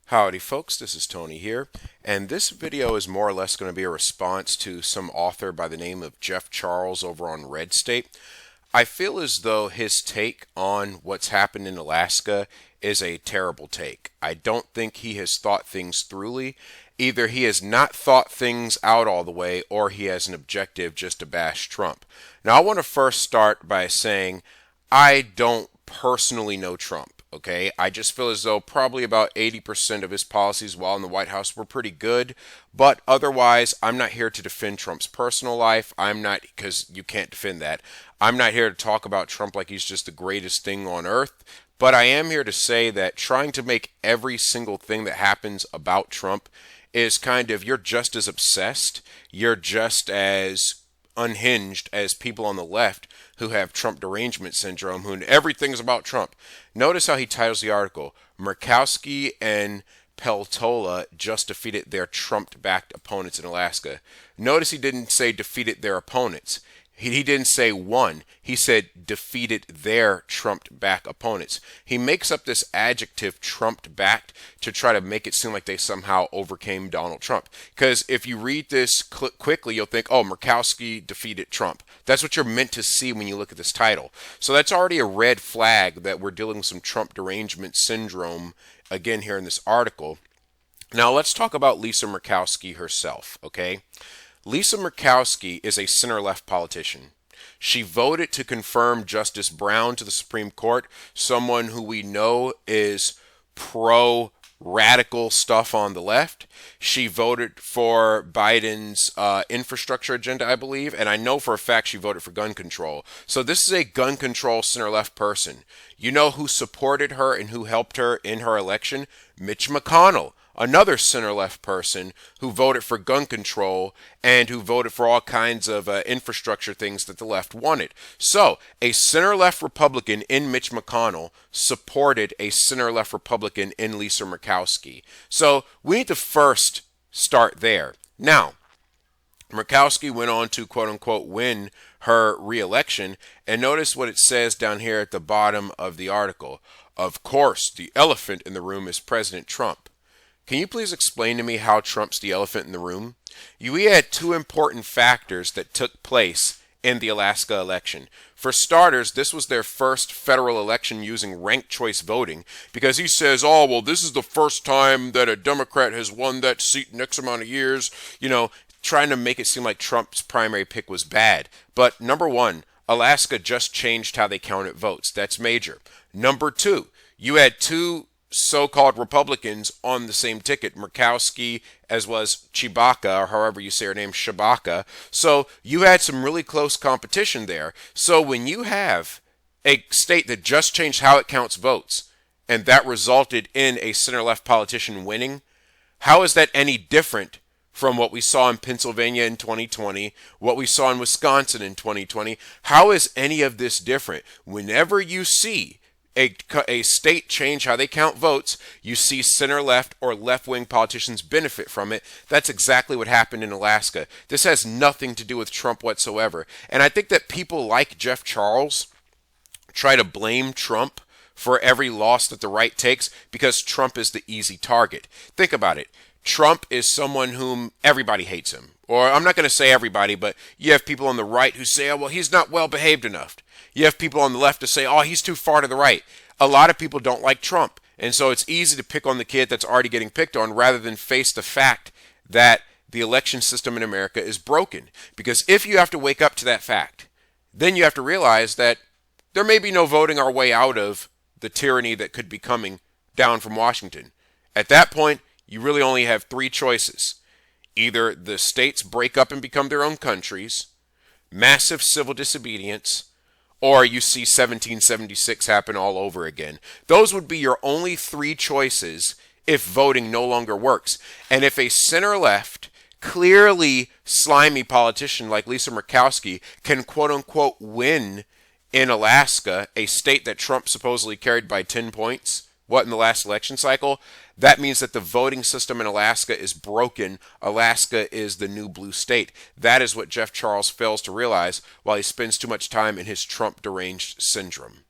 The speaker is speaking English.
Howdy folks, this is Tony here, and this video is more or less going to be a response to some author by the name of Jeff Charles over on Redstate. I feel as though his take on what's happened in Alaska is a terrible take. I don't think he has thought things thoroughly. Either he has not thought things out all the way, or he has an objective just to bash Trump. Now I want to first start by saying I don't personally know Trump. Okay, I just feel as though probably about 80% of his policies while in the White House were pretty good, but otherwise, I'm not here to defend Trump's personal life. I'm not, because you can't defend that. I'm not here to talk about Trump like he's just the greatest thing on earth, but I am here to say that trying to make every single thing that happens about Trump is kind of, you're just as obsessed, you're just as unhinged as people on the left who have Trump derangement syndrome, who everything's about Trump. Notice how he titles the article, Murkowski and Peltola just defeated their Trump-backed opponents in Alaska. Notice he didn't say defeated their opponents. He didn't say won. He said defeated their Trump-backed opponents. He makes up this adjective Trump-backed to try to make it seem like they somehow overcame Donald Trump. Because if you read this quickly, you'll think, oh, Murkowski defeated Trump. That's what you're meant to see when you look at this title. So that's already a red flag that we're dealing with some Trump derangement syndrome again here in this article. Now let's talk about Lisa Murkowski herself, okay? Lisa Murkowski is a center-left politician. She voted to confirm Justice Brown to the Supreme Court, someone who we know is pro-radical stuff on the left. She voted for Biden's infrastructure agenda, I believe, and I know for a fact she voted for gun control. So this is a gun control center-left person. You know who supported her and who helped her in her election? Mitch McConnell. Another center-left person who voted for gun control and who voted for all kinds of infrastructure things that the left wanted. So, a center-left Republican in Mitch McConnell supported a center-left Republican in Lisa Murkowski. So, we need to first start there. Now, Murkowski went on to quote-unquote win her re-election, and notice what it says down here at the bottom of the article. Of course, the elephant in the room is President Trump. Can you please explain to me how Trump's the elephant in the room? We had two important factors that took place in the Alaska election. For starters, this was their first federal election using ranked choice voting because he says, oh, well, this is the first time that a Democrat has won that seat in X amount of years, trying to make it seem like Trump's primary pick was bad. But number one, Alaska just changed how they counted votes. That's major. Number two, you had two so-called Republicans on the same ticket, Murkowski as well as Chibaka, or however you say her name, Shabaka. So you had some really close competition there. So when you have a state that just changed how it counts votes, and that resulted in a center-left politician winning, how is that any different from what we saw in Pennsylvania in 2020, what we saw in Wisconsin in 2020? How is any of this different? Whenever you see a state change how they count votes, you see center-left or left-wing politicians benefit from it. That's exactly what happened in Alaska. This has nothing to do with Trump whatsoever. And I think that people like Jeff Charles try to blame Trump for every loss that the right takes because Trump is the easy target. Think about it. Trump is someone whom everybody hates him. Or I'm not going to say everybody, but you have people on the right who say, oh, well, he's not well behaved enough. You have people on the left to say, oh, he's too far to the right. A lot of people don't like Trump. And so it's easy to pick on the kid that's already getting picked on rather than face the fact that the election system in America is broken. Because if you have to wake up to that fact, then you have to realize that there may be no voting our way out of the tyranny that could be coming down from Washington. At that point, you really only have three choices. Either the states break up and become their own countries, massive civil disobedience, or you see 1776 happen all over again. Those would be your only three choices if voting no longer works. And if a center-left, clearly slimy politician like Lisa Murkowski can quote-unquote win in Alaska, a state that Trump supposedly carried by 10 points, in the last election cycle, that means that the voting system in Alaska is broken. Alaska is the new blue state. That is what Jeff Charles fails to realize while he spends too much time in his Trump deranged syndrome.